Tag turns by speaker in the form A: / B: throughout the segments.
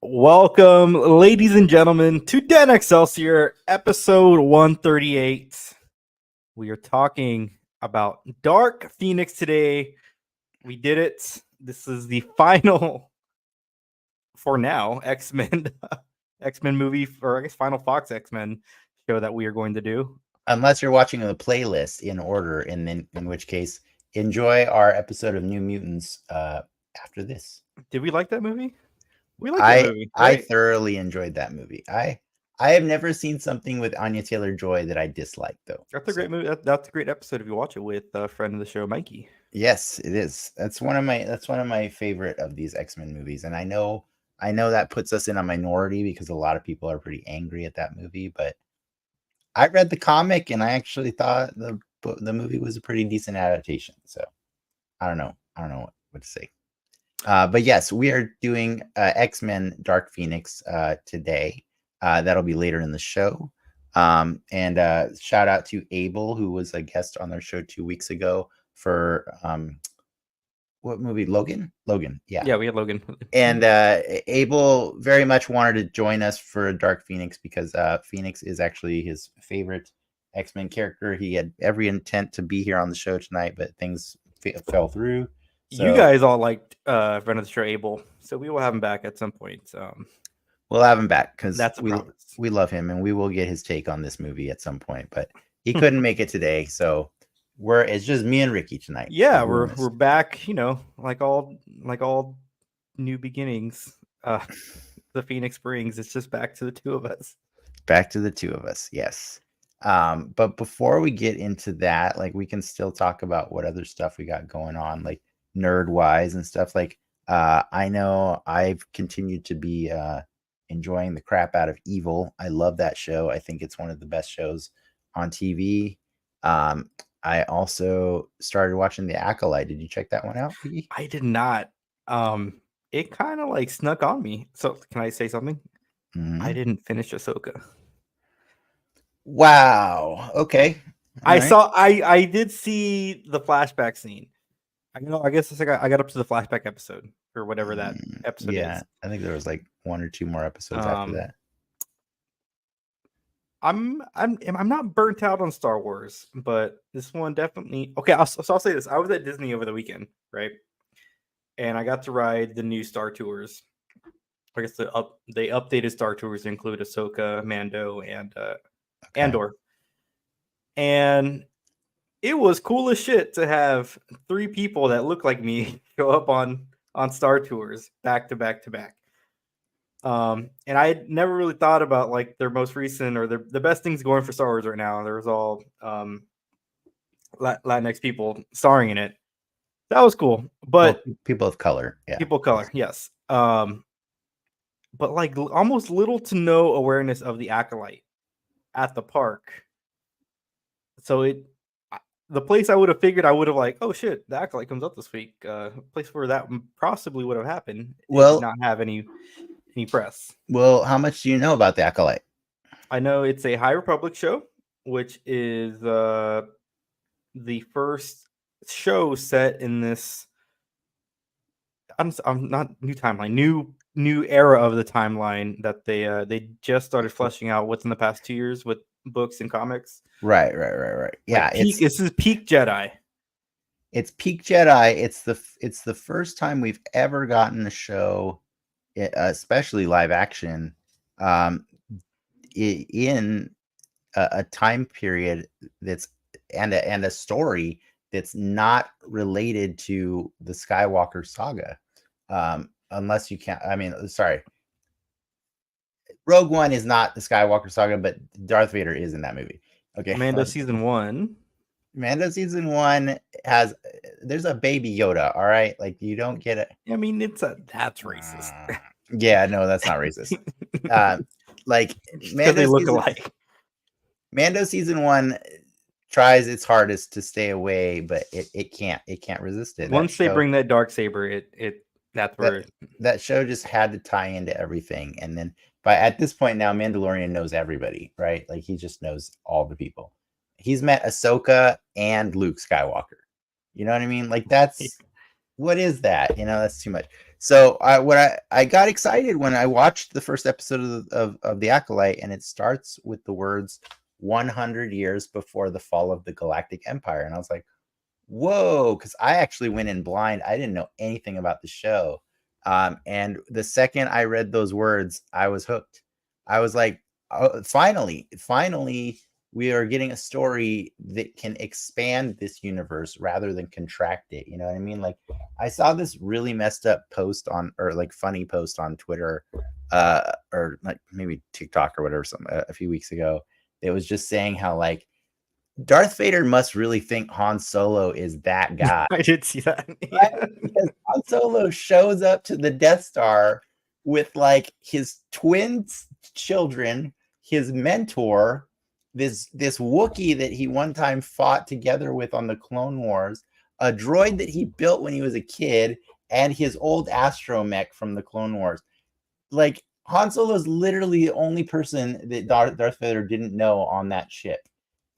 A: Welcome, ladies and gentlemen, to Den Excelsior, episode 138. We are talking about Dark Phoenix today. We did it. This is the final, for now, X-Men movie, or I guess final Fox X-Men show that we are going to do.
B: Unless you're watching the playlist in order, in which case, enjoy our episode of New Mutants after this.
A: Did we like that movie? We like that movie,
B: I
A: right?
B: thoroughly enjoyed that movie. I have never seen something with Anya Taylor-Joy that I disliked, though.
A: That's a great movie. That's a great episode if you watch it with a friend of the show, Mikey.
B: Yes, it is. That's one of my favorite of these X-Men movies, and I know that puts us in a minority because a lot of people are pretty angry at that movie, but I read the comic and I actually thought the movie was a pretty decent adaptation. So I don't know what to say. But yes, we are doing X-Men Dark Phoenix today. That'll be later in the show. And shout out to Abel, who was a guest on our show 2 weeks ago for what movie? Logan? Yeah,
A: we had Logan.
B: And Abel very much wanted to join us for Dark Phoenix because Phoenix is actually his favorite X-Men character. He had every intent to be here on the show tonight, but things fell through.
A: So, you guys all liked friend of the show Abel, so we will have him back at some point.
B: We'll have him back because
A: we
B: love him, and we will get his take on this movie at some point. But he couldn't make it today, so it's just me and Ricky tonight.
A: Yeah, we're back. You know, like all new beginnings. The Phoenix brings. It's just back to the two of us.
B: Back to the two of us. Yes. But before we get into that, like, we can still talk about what other stuff we got going on, like nerd wise and stuff. Like, I know I've continued to be enjoying the crap out of Evil. I love that show. I think it's one of the best shows on TV. I also started watching The Acolyte. Did you check that one out, Vicky?
A: I did not. It kind of like snuck on me. So can I say something? Mm-hmm. I didn't finish Ahsoka.
B: Wow. Okay.
A: I did see the flashback scene. I guess it's like I got up to the flashback episode or whatever that episode is.
B: Yeah, I think there was like one or two more episodes after that.
A: I'm not burnt out on Star Wars, but this one definitely. Okay, I'll say this. I was at Disney over the weekend, right? And I got to ride the new Star Tours. I guess they updated Star Tours to include Ahsoka, Mando, and Andor. And it was cool as shit to have 3 people that look like me show up on Star Tours back to back to back. And I had never really thought about like their most recent or the best things going for Star Wars right now. There was all Latinx people starring in it. That was cool, but
B: people of color, yeah,
A: people of color, yes. But like almost little to no awareness of the Acolyte at the park. So the place I would have figured I would have like, oh shit, the Acolyte comes up this week. Place where that possibly would have happened.
B: Well,
A: did not have any press.
B: Well, how much do you know about the Acolyte?
A: I know it's a High Republic show, which is the first show set in this. I'm not new timeline, new era of the timeline that they just started fleshing out what's in the past 2 years with books and comics.
B: Right. Yeah,
A: like this is peak Jedi.
B: It's peak Jedi. It's the first time we've ever gotten a show, especially live action, in a time period that's and a story that's not related to the Skywalker saga, unless you can't. I mean, sorry, Rogue One is not the Skywalker saga, but Darth Vader is in that movie. Okay,
A: Mando season 1.
B: Mando season 1 there's a baby Yoda. All right, like you don't get it.
A: I mean, that's racist.
B: Yeah, no, that's not racist. Like
A: Mando they look alike.
B: Mando season 1 tries its hardest to stay away, but it can't resist it.
A: Once they bring that dark saber, that's where
B: that show just had to tie into everything. And then at this point now, Mandalorian knows everybody, right? Like he just knows all the people. He's met Ahsoka and Luke Skywalker. You know what I mean? Like what is that? You know, that's too much. So I got excited when I watched the first episode of the Acolyte, and it starts with the words 100 years before the fall of the Galactic Empire, and I was like, whoa, because I actually went in blind. I didn't know anything about the show. And the second I read those words, I was hooked. I was like, oh, finally, we are getting a story that can expand this universe rather than contract it. You know what I mean? Like, I saw this really messed up post on, or like funny post on Twitter, or like maybe TikTok or whatever, some a few weeks ago. It was just saying how like Darth Vader must really think Han Solo is that guy.
A: I did see that.
B: Right?
A: Yeah.
B: Because Han Solo shows up to the Death Star with like his twin children, his mentor, this Wookiee that he one time fought together with on the Clone Wars, a droid that he built when he was a kid, and his old astromech from the Clone Wars. Like, Han Solo is literally the only person that Darth Vader didn't know on that ship.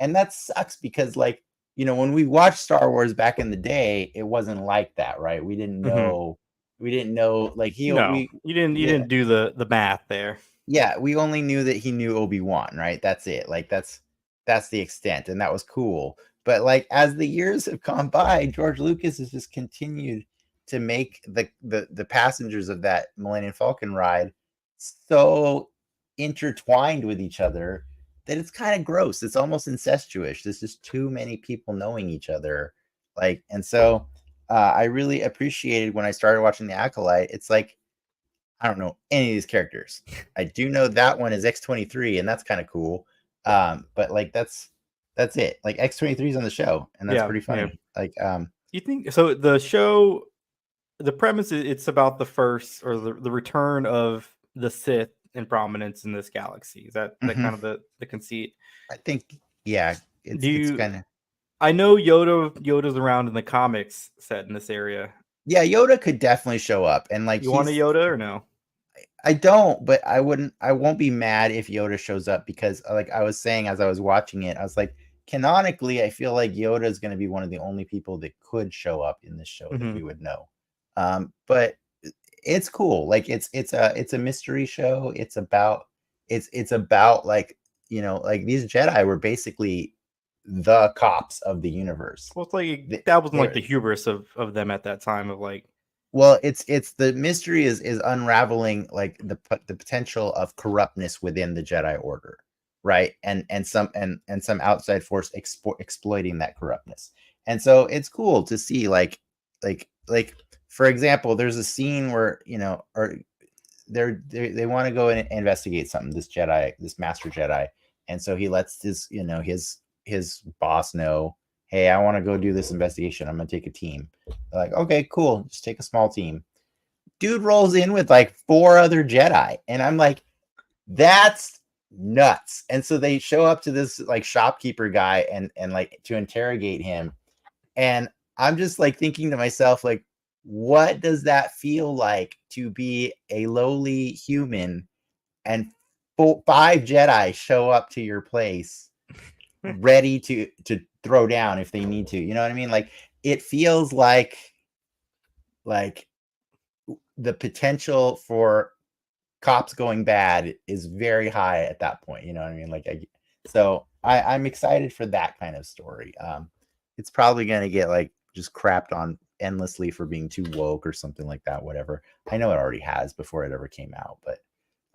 B: And that sucks because, like, you know, when we watched Star Wars back in the day, it wasn't like that, right? We didn't know, like
A: No, you
B: yeah,
A: didn't do the math there.
B: yeah, we only knew that he knew Obi-Wan, right? That's it. Like that's the extent, and that was cool. But like as the years have gone by, George Lucas has just continued to make the passengers of that Millennium Falcon ride so intertwined with each other that it's kind of gross. It's almost incestuous. There's just too many people knowing each other. Like, and so I really appreciated when I started watching The Acolyte. It's like I don't know any of these characters. I do know that one is X-23, and that's kind of cool. But like that's it. Like X-23 is on the show, and that's
A: Yeah,
B: pretty
A: yeah.
B: funny. Like,
A: You think so? The show, the premise is it's about the first or the return of the Sith in prominence in this galaxy. Is that
B: mhm.
A: kind of the conceit?
B: I think yeah,
A: Do
B: it's
A: you?
B: kind of
A: I know Yoda's around in the comics set in this area.
B: yeah. Yoda could definitely show up, and like
A: You want a Yoda or no?
B: I don't, but I won't be mad if Yoda shows up because like I was saying as I was watching it, I was like, canonically, I feel like Yoda is going to be one of the only people that could show up in this show that
A: Hmm.
B: we would know. But it's cool. Like it's a mystery show. It's about like, you know, like these Jedi were basically the cops of the universe.
A: Well, it's like
B: They,
A: that wasn't like
B: they're
A: the hubris of them at that time of like.
B: well, it's the mystery is unraveling like the potential of corruptness within the Jedi Order, right? And some outside force exploiting that corruptness. And so it's cool to see like for example, there's a scene where, you know, or they want to go and investigate something, this master Jedi, and so he lets his boss know, hey, I want to go do this investigation, I'm gonna take a team. They're like, okay, cool, just take a small team. Dude rolls in with like 4 other Jedi, and I'm like, that's nuts. And so they show up to this like shopkeeper guy and like to interrogate him, and I'm just like thinking to myself, like, what does that feel like to be a lowly human and 5 Jedi show up to your place ready to throw down if they need to? You know what I mean? Like, it feels like the potential for cops going bad is very high at that point. You know what I mean? So I'm excited for that kind of story. It's probably gonna get like just crapped on endlessly for being too woke or something like that. Whatever. I know it already has before it ever came out, but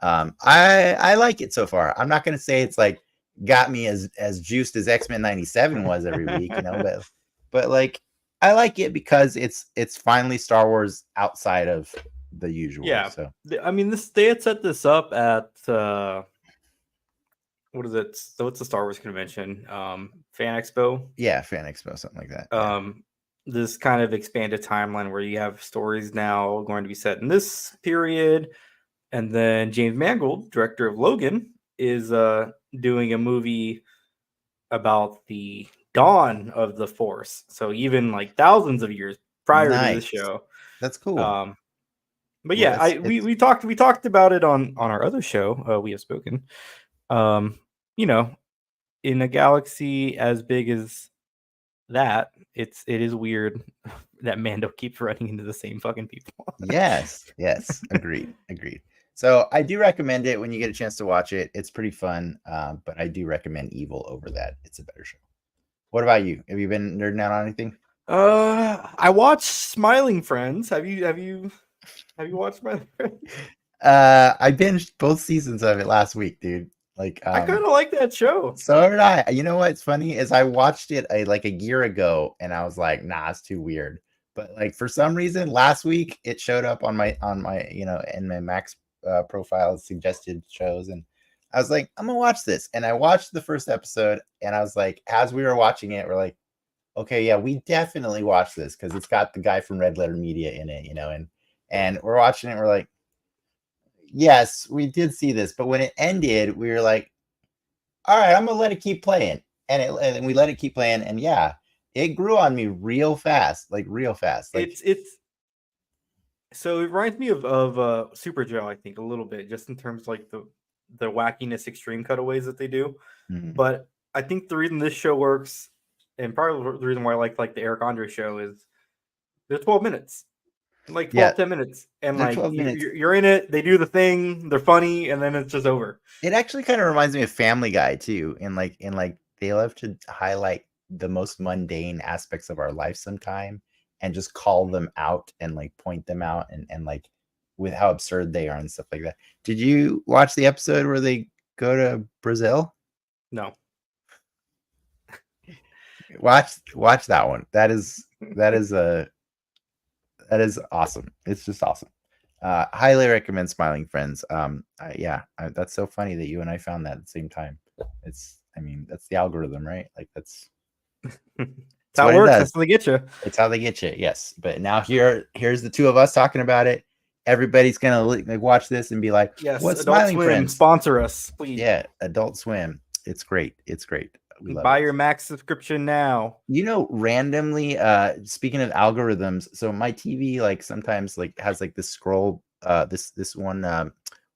B: I like it so far. I'm not gonna say it's like got me as juiced as X-Men 97 was every week, you know, but like I like it because it's finally Star Wars outside of the usual.
A: Yeah,
B: So
A: I mean, this they had set this up at what is it? So what's the Star Wars convention? Fan Expo.
B: yeah, Fan Expo, something like that. Yeah.
A: Um, this kind of expanded timeline where you have stories now going to be set in this period, and then James Mangold, director of Logan, is doing a movie about the dawn of the Force. So even like thousands of years prior to this
B: Nice.
A: show.
B: That's cool.
A: Um, but
B: Well,
A: yeah, we talked about it on our other show. We have spoken. Um, you know, in a galaxy as big as that, it is weird that Mando keeps running into the same fucking people.
B: Yes. Agreed. So I do recommend it when you get a chance to watch it. It's pretty fun, but I do recommend Evil over that. It's a better show. What about you? Have you been nerding out on anything?
A: I watched Smiling Friends. Have you watched Smiling Friends?
B: I binged both seasons of it last week, dude. Like,
A: I kind of like that show.
B: so did I. You know what's funny is I watched it like a year ago, and I was like, nah, it's too weird. But like for some reason, last week it showed up on my in my Max profile suggested shows, and I was like, I'm gonna watch this. And I watched the first episode, and I was like, as we were watching it, we're like, okay, yeah, we definitely watch this because it's got the guy from Red Letter Media in it, and we're watching it, we're like, yes, we did see this, but when it ended, we were like, all right, I'm gonna let it keep playing, and we let it keep playing, and yeah, it grew on me real fast, like real fast. Like
A: It's so it reminds me of Super Joe, I think, a little bit, just in terms of like the wackiness, extreme cutaways that they do.
B: mhm.
A: But I think the reason this show works, and probably the reason why I like the Eric Andre show, is they're 12 minutes, like 12,
B: Yeah,
A: 10 minutes, and
B: they're
A: like
B: 12 minutes.
A: you're in it. They do the thing, they're funny, and then it's just over.
B: It actually kind of reminds me of Family Guy too, in like they love to highlight the most mundane aspects of our life sometime, and just call them out and like point them out, and like with how absurd they are and stuff like that. Did you watch the episode where they go to Brazil?
A: No,
B: Watch that one. That is awesome. It's just awesome. Highly recommend Smiling Friends. That's so funny that you and I found that at the same time. I mean, that's the algorithm, right? Like that's
A: how
B: what
A: it
B: it
A: works.
B: does.
A: That's how they get you.
B: It's how they get you. Yes. But now here's the two of us talking about it. Everybody's gonna like watch this and be like,
A: Yes,
B: "What's
A: Adult
B: Smiling
A: Swim,
B: Friends?"
A: sponsor us, please.
B: Yeah, Adult Swim. It's great. We love
A: Buy
B: it.
A: your Max subscription now.
B: Randomly, speaking of algorithms, so my TV like sometimes like has like this scroll, this one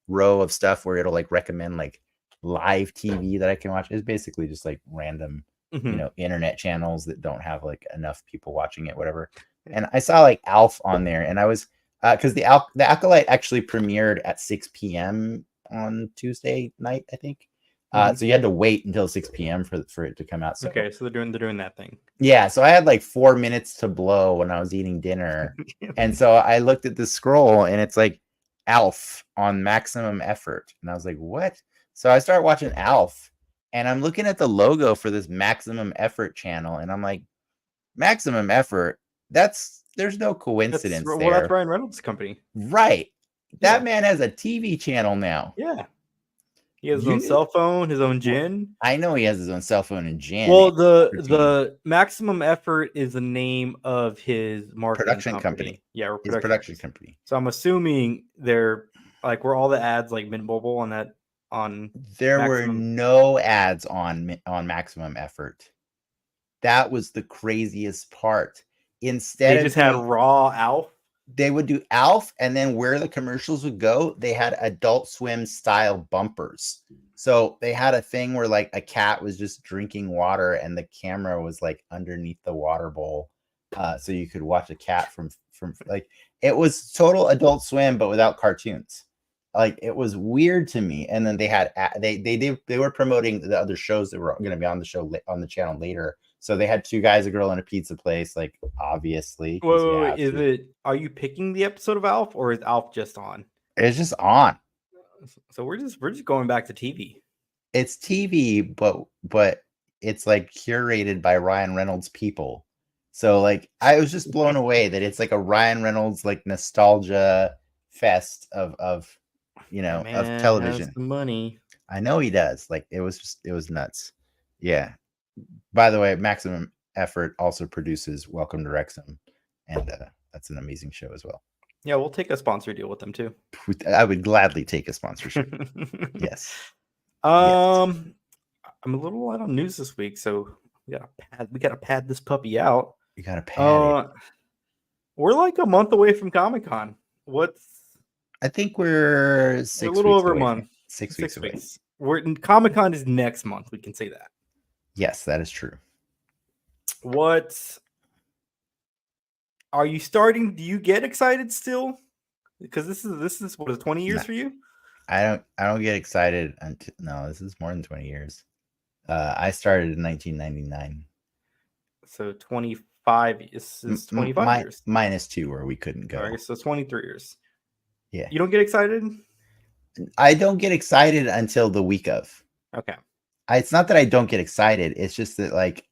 B: row of stuff where it'll like recommend like live TV that I can watch. It's basically just like random,
A: Mhm.
B: internet channels that don't have like enough people watching it, whatever. And I saw like Alf on there, and I was because the Acolyte actually premiered at 6 p.m. on Tuesday night, I think. So you had to wait until 6 p.m. for it to come out. So
A: Okay, so they're doing that thing.
B: yeah, so I had like 4 minutes to blow when I was eating dinner. And so I looked at the scroll, and it's like Alf on maximum effort. And I was like, what? So I started watching Alf, and I'm looking at the logo for this maximum effort channel, and I'm like, maximum effort? There's no coincidence
A: That's
B: there.
A: Ryan Reynolds' company.
B: Right.
A: Yeah.
B: That man has a TV channel now.
A: Yeah. He has his
B: You
A: own
B: knew?
A: cell phone, his own gin.
B: I know he has his own cell phone and gin.
A: Well,
B: for TV.
A: the Maximum Effort is the name of his marketing
B: Production company.
A: Yeah, or
B: His production company.
A: So I'm assuming they're like where all the ads like Mint Mobile on that on
B: There were
A: Maximum.
B: no ads on maximum effort. That was the craziest part. Instead
A: They
B: of
A: just had raw Alf.
B: they would do Alf, and then where the commercials would go, they had Adult Swim style bumpers. So they had a thing where like a cat was just drinking water, and the camera was like underneath the water bowl, so you could watch a cat from like it was total Adult Swim but without cartoons. Like it was weird to me. And then they had they were promoting the other shows that were going to be on the show on the channel later. So they had Two Guys, a Girl, and a Pizza Place, like obviously.
A: Wait, are you picking the episode of Alf, or is Alf just on?
B: It's just on.
A: So we're just going back to TV.
B: It's TV, but it's like curated by Ryan Reynolds people. So like I was just blown away that it's like a Ryan Reynolds like nostalgia fest of
A: Man
B: television.
A: has the money.
B: I know he does. Like it was nuts. Yeah. By the way, Maximum Effort also produces Welcome to Wrexham, and that's an amazing show as well.
A: Yeah, we'll take a sponsor deal with them too.
B: I would gladly take a sponsorship. Yes.
A: I'm a little light on news this week, so we gotta pad this puppy out.
B: You gotta pad it.
A: We're like a month away from Comic-Con.
B: I think we're
A: a little over a month.
B: 6 weeks away.
A: Comic-Con is next month. We can say that.
B: Yes, that is true.
A: What Are you starting? Do you get excited still? Because this is what is 20 years
B: No.
A: for you?
B: I don't get excited until no, this is more than 20 years. I started in 1999.
A: So 25 is 25 years.
B: Minus 2 where we couldn't go.
A: All right, so 23 years.
B: Yeah.
A: You don't get excited?
B: I don't get excited until the week of.
A: Okay.
B: It's not that I don't get excited. It's just that like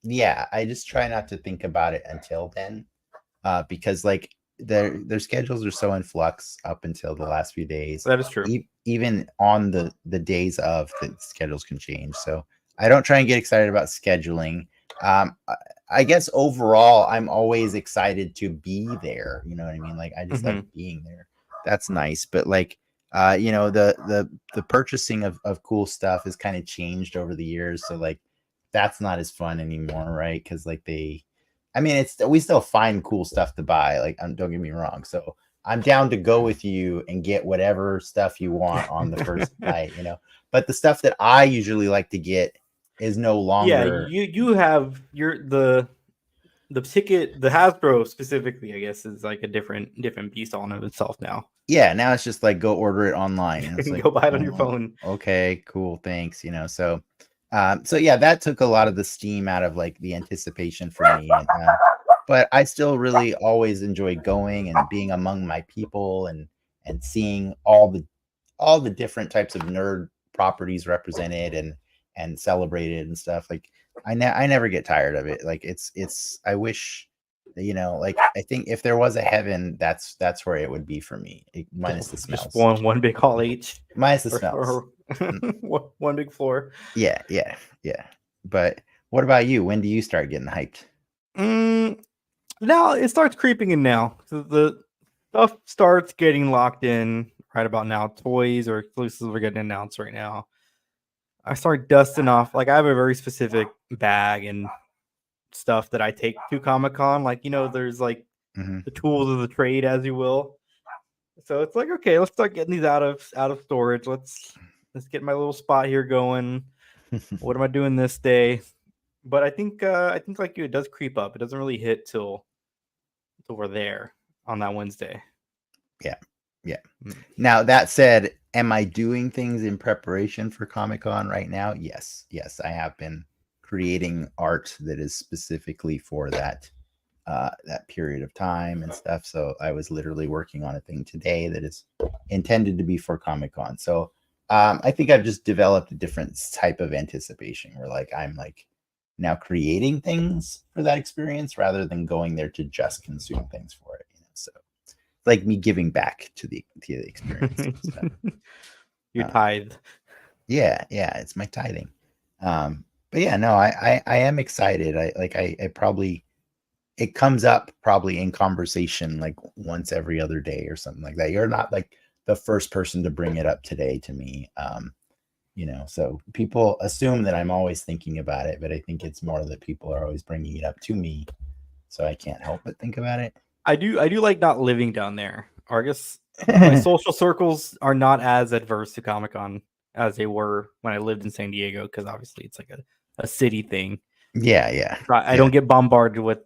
B: yeah, I just try not to think about it until then. Because like their schedules are so in flux up until the last few days.
A: That is true.
B: Even on the days of, the schedules can change. So I don't try and get excited about scheduling. I guess overall, I'm always excited to be there. You know what I mean? Like I just like being there. That's nice. But like the purchasing of cool stuff has kind of changed over the years. So like that's not as fun anymore, right? Because like we still find cool stuff to buy. Like, don't get me wrong. So I'm down to go with you and get whatever stuff you want on the first night, But the stuff that I usually like to get is no longer.
A: Yeah, you have the ticket, the Hasbro specifically, I guess, is like a different beast all in of itself now.
B: Yeah, now it's just like go order it online. And it's like,
A: go buy it on your phone.
B: Okay, cool, thanks. So yeah, that took a lot of the steam out of like the anticipation for me. And, but I still really always enjoy going and being among my people and seeing all the different types of nerd properties represented and celebrated and stuff. Like I never get tired of it. Like I wish, like I think if there was a heaven, that's where it would be for me. Minus the smells.
A: Just one big hall each.
B: Minus the smells.
A: One big floor.
B: Yeah. But what about you? When do you start getting hyped?
A: Now it starts creeping in now. So the stuff starts getting locked in right about now. Toys or exclusives are getting announced right now. I start dusting off. Like I have a very specific bag and stuff that I take to Comic-Con. Like, there's like the tools of the trade, as you will. So it's like, okay, let's start getting these out of storage. Let's get my little spot here going. What am I doing this day? But I think like you, it does creep up. It doesn't really hit till we're there on that Wednesday.
B: Yeah. Now that said, am I doing things in preparation for Comic-Con right now? Yes, I have been creating art that is specifically for that period of time and stuff. So I was literally working on a thing today that is intended to be for Comic-Con. So I think I've just developed a different type of anticipation where like I'm like now creating things for that experience rather than going there to just consume things for it. So it's like me giving back to the experience. And stuff.
A: Your tithe.
B: Yeah, it's my tithing. But yeah, no, I am excited. I probably, it comes up probably in conversation like once every other day or something like that. You're not like the first person to bring it up today to me. So people assume that I'm always thinking about it, but I think it's more that people are always bringing it up to me, so I can't help but think about it.
A: I do like not living down there. Or I guess my social circles are not as adverse to Comic-Con as they were when I lived in San Diego, because obviously it's like a city thing.
B: Yeah.
A: I don't get bombarded with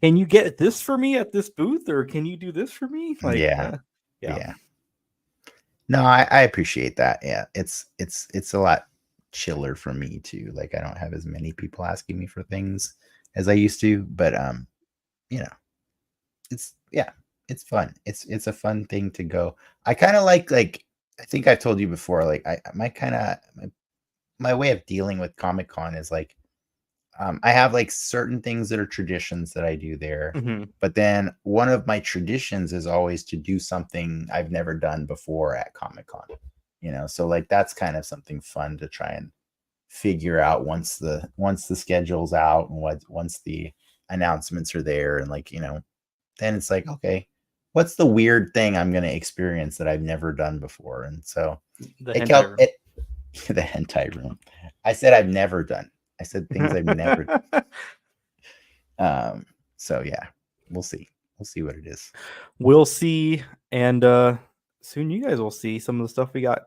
A: can you get this for me at this booth, or can you do this for me? Like
B: yeah. No, I appreciate that. Yeah, it's a lot chiller for me too. Like I don't have as many people asking me for things as I used to, but it's fun. It's a fun thing to go. I kind of like I think I've told you before, like my way of dealing with Comic-Con is like I have like certain things that are traditions that I do there, but then one of my traditions is always to do something I've never done before at Comic-Con. So like that's kind of something fun to try and figure out once the schedule's out and once the announcements are there, and like then it's like, okay, what's the weird thing I'm going to experience that I've never done before? And so the hentai room. I said I've never done. I said things I've never done. So yeah, we'll see. We'll see what it is.
A: We'll see, and soon you guys will see some of the stuff we got,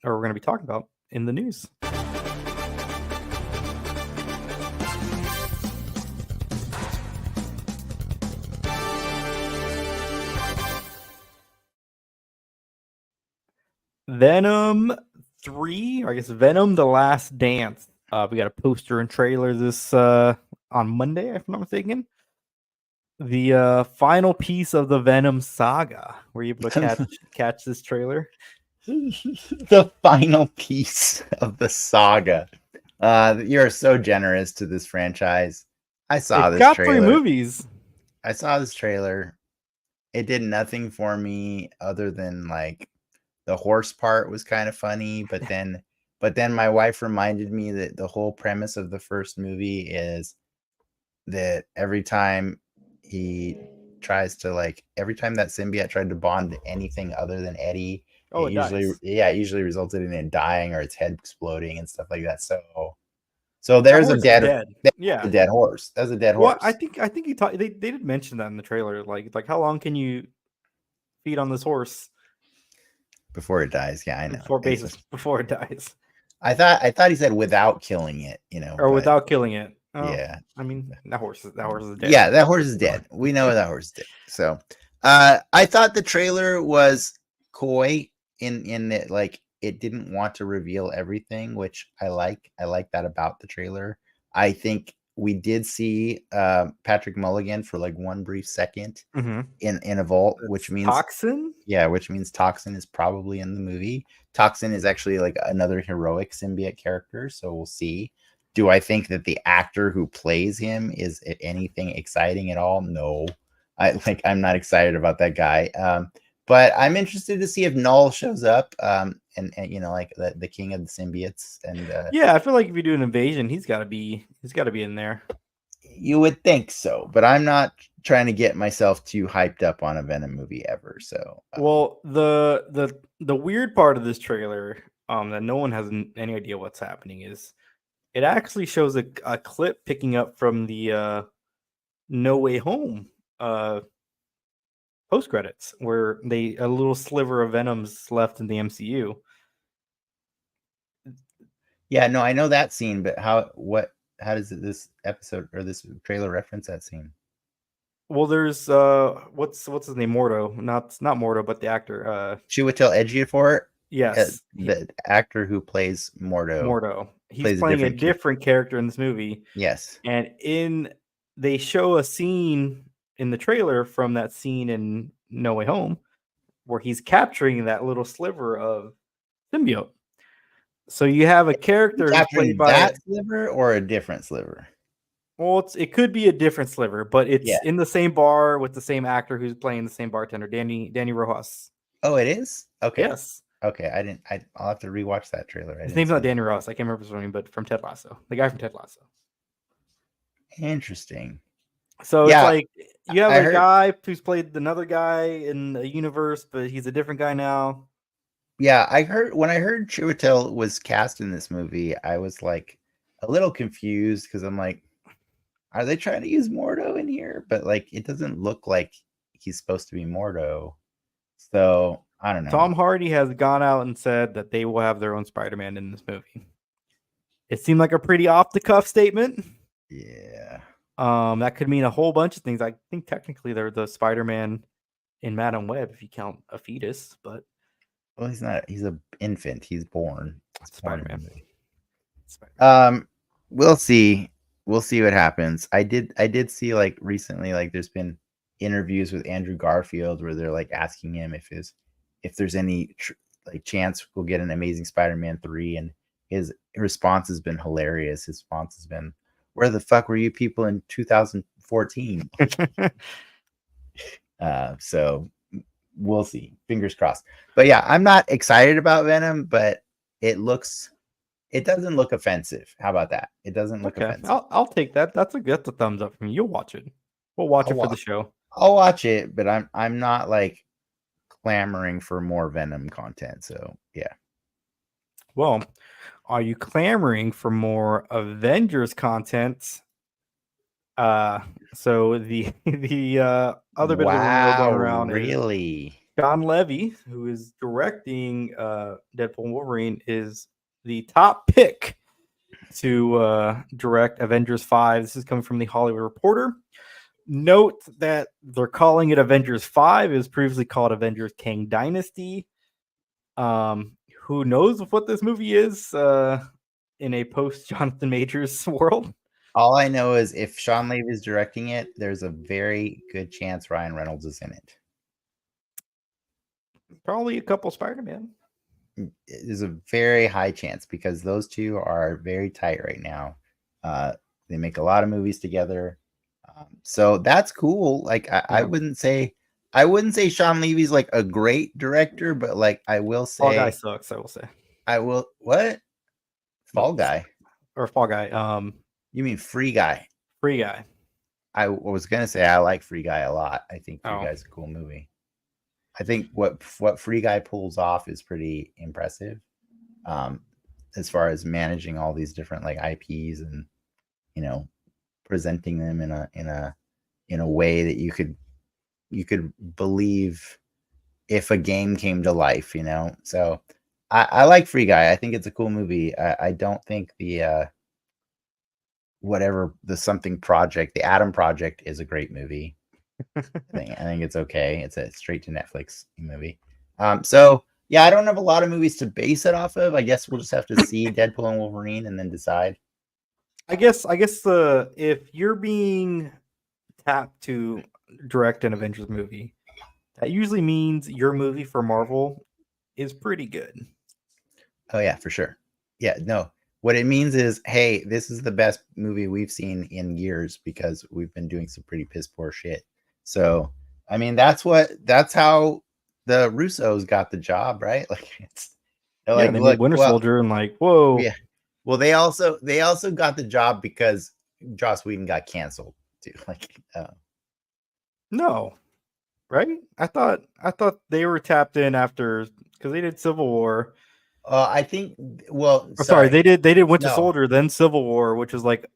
A: or we're going to be talking about in the news. Venom 3, or I guess Venom: The Last Dance. We got a poster and trailer this on Monday, if I'm not mistaken. The final piece of the Venom saga. Were you able to catch this trailer?
B: The final piece of the saga. You're so generous to this franchise. I saw
A: It's
B: this
A: got 3
B: trailer.
A: movies.
B: I saw this trailer. It did nothing for me other than like the horse part was kind of funny, but then my wife reminded me that the whole premise of the first movie is that every time every time that symbiote tried to bond to anything other than Eddie,
A: Oh, it dies.
B: it usually resulted in it dying or its head exploding and stuff like that. So
A: That
B: there's
A: horse is dead. Yeah.
B: a dead horse. That's a dead
A: Well,
B: horse.
A: I think they did mention that in the trailer. Like how long can you feed on this horse
B: Before it dies. Yeah, I know.
A: before it dies,
B: I thought he said without killing it,
A: or
B: but
A: without killing it. Oh,
B: yeah.
A: I mean that horse is dead.
B: Yeah, that horse is dead. We know that horse is dead. So I thought the trailer was coy in that like it didn't want to reveal everything, which I like. I like that about the trailer. I think we did see Patrick Mulligan for like one brief second in a vault, which means
A: Toxin.
B: Yeah, which means Toxin is probably in the movie. Toxin is actually like another heroic symbiote character, so we'll see. Do I think that the actor who plays him is anything exciting at all? No. I'm not excited about that guy. But I'm interested to see if Null shows up, and like the king of the symbiotes. And
A: yeah, I feel like if you do an invasion, he's got to be in there.
B: You would think so, but I'm not trying to get myself too hyped up on a Venom movie ever. So,
A: well, the weird part of this trailer, that no one has any idea what's happening, is it actually shows a clip picking up from the No Way Home post credits, where a little sliver of Venom's left in the MCU.
B: Yeah, no, I know that scene, but how does this episode or this trailer reference that scene?
A: Well, there's what's his name? Mordo, not Mordo, but the actor.
B: Chiwetel Ejiofor.
A: Yes,
B: the actor who plays
A: Mordo. He's
B: plays
A: playing a different character in this movie.
B: Yes,
A: and they show a scene in the trailer from that scene in No Way Home where he's capturing that little sliver of symbiote. So you have a character who's played by
B: that sliver or a different sliver.
A: Well, it could be a different sliver, but it's in the same bar with the same actor who's playing the same bartender, Danny Rojas.
B: Oh, it is? Okay.
A: Yes.
B: Okay, I'll have to rewatch that trailer.
A: His name's not Danny Ross. I can't remember his name, but from Ted Lasso, the guy from Ted Lasso.
B: Interesting.
A: So it's like you have a guy who's played another guy in a universe, but he's a different guy now.
B: Yeah, when I heard Chiwetel was cast in this movie, I was like a little confused because I'm like, are they trying to use Mordo in here? But like, it doesn't look like he's supposed to be Mordo. So I don't know.
A: Tom Hardy has gone out and said that they will have their own Spider-Man in this movie. It seemed like a pretty off-the-cuff statement.
B: Yeah.
A: That could mean a whole bunch of things. I think technically they're the Spider-Man in Madam Web if you count a fetus, but
B: well, he's not. He's an infant. He's born.
A: Spider-Man.
B: We'll see. We'll see what happens. I did see like recently, like there's been interviews with Andrew Garfield where they're like asking him if there's any like chance we'll get an Amazing Spider-Man 3, and his response has been hilarious. His response has been, "Where the fuck were you people in 2014?" So we'll see. Fingers crossed. But yeah, I'm not excited about Venom, but it doesn't look offensive. How about that? It doesn't look offensive.
A: I'll take that. That's a thumbs up from you. You'll watch it. We'll watch it for the show.
B: I'll watch it, but I'm not like clamoring for more Venom content. So yeah.
A: Well, are you clamoring for more Avengers content? So the other bit of rumor going around
B: is
A: John Levy, who is directing Deadpool and Wolverine, is the top pick to direct Avengers 5. This is coming from the Hollywood Reporter. Note that they're calling it Avengers 5. It was previously called Avengers Kang Dynasty. Who knows what this movie is in a post Jonathan Majors world?
B: All I know is if Sean Levy is directing it, there's a very good chance Ryan Reynolds is in it.
A: Probably a couple Spider-Man.
B: There's a very high chance because those two are very tight right now. They make a lot of movies together, so that's cool. Like I wouldn't say Sean Levy's like a great director, but like I will say
A: Fall Guy sucks. I will say.
B: What? Fall Guy
A: or Fall Guy?
B: You mean Free Guy?
A: Free Guy.
B: I was gonna say I like Free Guy a lot. I think Free Guy's a cool movie. I think what Free Guy pulls off is pretty impressive, as far as managing all these different like IPs and presenting them in a way that you could believe if a game came to life. So I like Free Guy. I think it's a cool movie. I don't think the something project, the Atom Project, is a great movie. I think it's okay. It's a straight to Netflix movie. So yeah, I don't have a lot of movies to base it off of. I guess we'll just have to see Deadpool and Wolverine and then decide.
A: I guess if you're being tapped to direct an Avengers movie, that usually means your movie for Marvel is pretty good.
B: Oh yeah, for sure. Yeah, no. What it means is, hey, this is the best movie we've seen in years because we've been doing some pretty piss poor shit. So, I mean, that's how the Russos got the job, right? Like,
A: they made Winter Soldier and like, whoa.
B: Yeah. Well, they also got the job because Joss Whedon got canceled too. Like,
A: no, right? I thought they were tapped in after because they did Civil War.
B: I think. Well,
A: sorry, they did Winter Soldier, then Civil War, which was like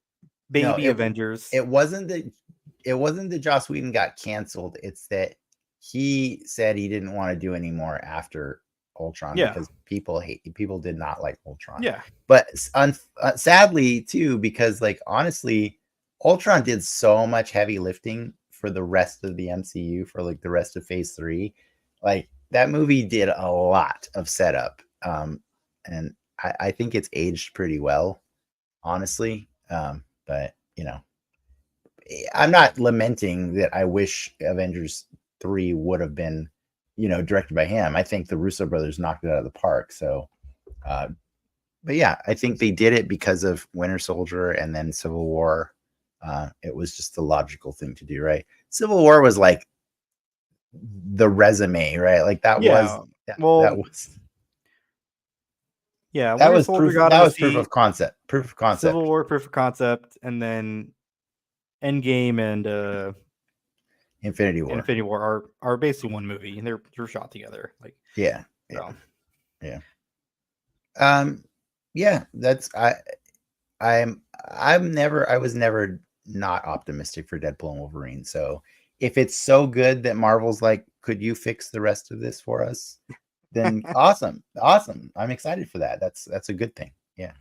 A: baby Avengers.
B: It wasn't that Joss Whedon got canceled. It's that he said he didn't want to do anymore after Ultron because people did not like Ultron.
A: Yeah,
B: but sadly too, because like honestly, Ultron did so much heavy lifting for the rest of the MCU for like the rest of Phase 3. Like that movie did a lot of setup. And I think it's aged pretty well, honestly. But I'm not lamenting that I wish Avengers 3 would have been, directed by him. I think the Russo brothers knocked it out of the park. So, but yeah, I think they did it because of Winter Soldier and then Civil War. It was just the logical thing to do, right? Civil War was like the resume, right? Like that was proof of concept.
A: Civil War, proof of concept, and then Endgame and
B: Infinity
A: War are basically one movie, and they're shot together. Like
B: yeah. That's I was never not optimistic for Deadpool and Wolverine. So if it's so good that Marvel's like, could you fix the rest of this for us? Then awesome. I'm excited for that. That's a good thing. Yeah.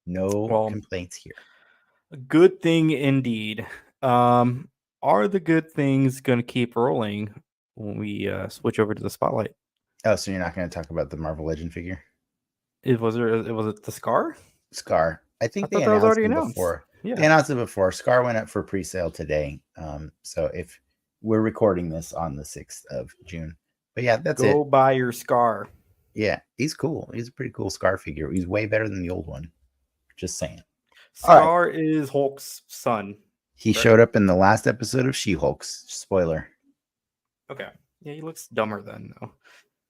B: No complaints here.
A: A good thing indeed. Are the good things going to keep rolling when we switch over to the spotlight?
B: Oh, so you're not going to talk about the Marvel Legend figure?
A: Was it the Scar?
B: Scar. I think they announced it before. Yeah. They announced it before. Scar went up for pre-sale today. So if we're recording this on the 6th of June. But yeah, that's it.
A: Go buy your Scar.
B: Yeah, he's cool. He's a pretty cool Scar figure. He's way better than the old one. Just saying.
A: Scar is Hulk's son.
B: He showed up in the last episode of She-Hulk's. Spoiler.
A: Okay. Yeah, he looks dumber then, though.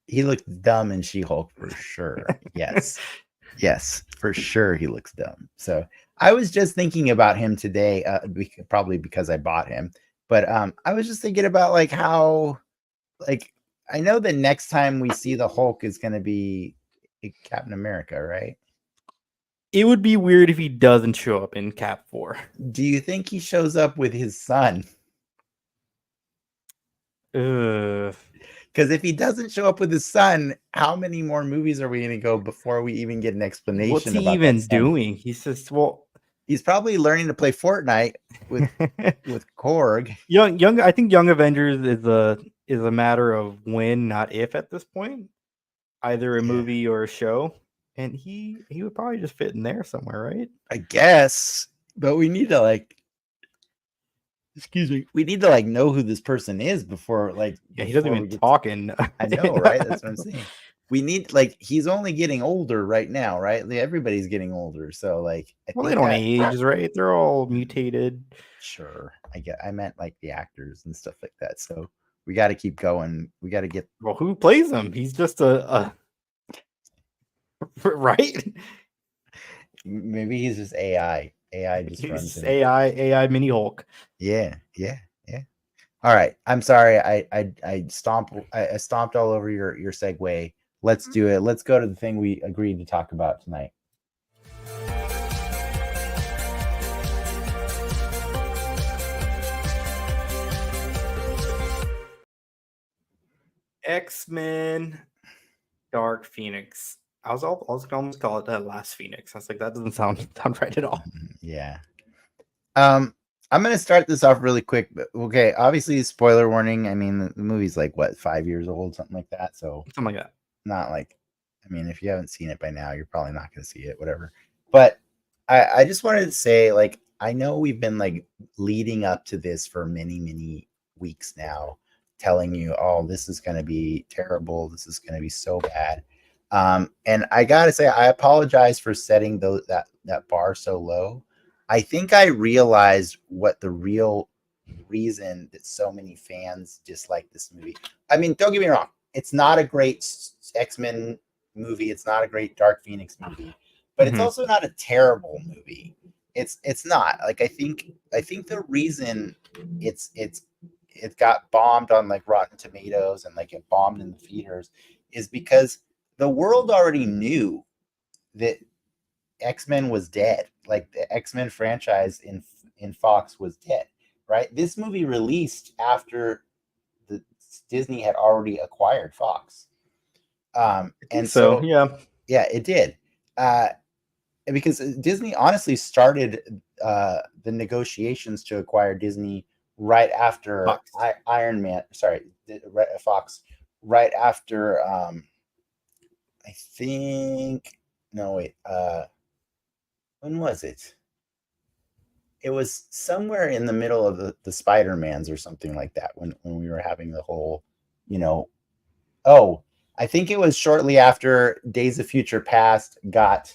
B: He looks dumb in She-Hulk for sure. Yes. Yes, for sure he looks dumb. So I was just thinking about him today, probably because I bought him. But I was just thinking about like how, like, I know the next time we see the Hulk is going to be Captain America, right?
A: It would be weird if he doesn't show up in Cap 4.
B: Do you think he shows up with his son? Because if he doesn't show up with his son, how many more movies are we going to go before we even get an explanation?
A: What's he even doing? He says,
B: he's probably learning to play Fortnite with Korg.
A: I think Young Avengers is a matter of when, not if, at this point. either a
B: Yeah.
A: movie or a show, and he would probably just fit in there somewhere, right?
B: I guess, but we need to like, excuse me, we need to like know who this person is before
A: Yeah, he doesn't
B: before
A: even
B: we get.
A: talk in.
B: I know, right? That's what I'm saying. We need like he's only getting older right now, right? Like, everybody's getting older, so like I
A: Well, they
B: think
A: don't
B: that
A: age, right? They're all mutated.
B: sure. I meant like the actors and stuff like that. So we got to keep going. We got to get
A: Well, who plays him? He's just a right.
B: maybe he's just AI. AI just runs
A: He's
B: him.
A: AI mini Hulk.
B: Yeah, yeah, yeah. All right. I'm sorry. I stomped all over your segue. Let's do it. Let's go to the thing we agreed to talk about tonight.
A: X-Men Dark Phoenix. I was gonna almost call it Last Phoenix. I was like, that doesn't sound right at all.
B: Yeah. I'm gonna start this off really quick, but okay, obviously spoiler warning. I mean the movie's like what, 5 years old, something like that. So
A: Something like that.
B: not like, I mean, if you haven't seen it by now, you're probably not gonna see it, whatever. But I just wanted to say, like, I know we've been like leading up to this for many, many weeks now, telling you, oh, this is gonna be terrible, this is gonna be so bad. And I gotta say, I apologize for setting that bar so low. I think I realized what the real reason that so many fans dislike this movie. I mean, don't get me wrong, it's not a great X-Men movie, it's not a great Dark Phoenix movie, but it's also not a terrible movie. It's not. Like I think the reason it got bombed on like Rotten Tomatoes and like it bombed in the theaters is because the world already knew that X-Men was dead. Like the X-Men franchise in Fox was dead, right? This movie released after the Disney had already acquired Fox. And
A: So
B: so
A: yeah,
B: it did. Because Disney honestly started the negotiations to acquire Disney right after
A: Fox.
B: Iron Man. Sorry, Fox. Right after, I think. No, wait. When was it? It was somewhere in the middle of the Spider-Mans or something like that when we were having the whole, you know. Oh, I think it was shortly after Days of Future Past got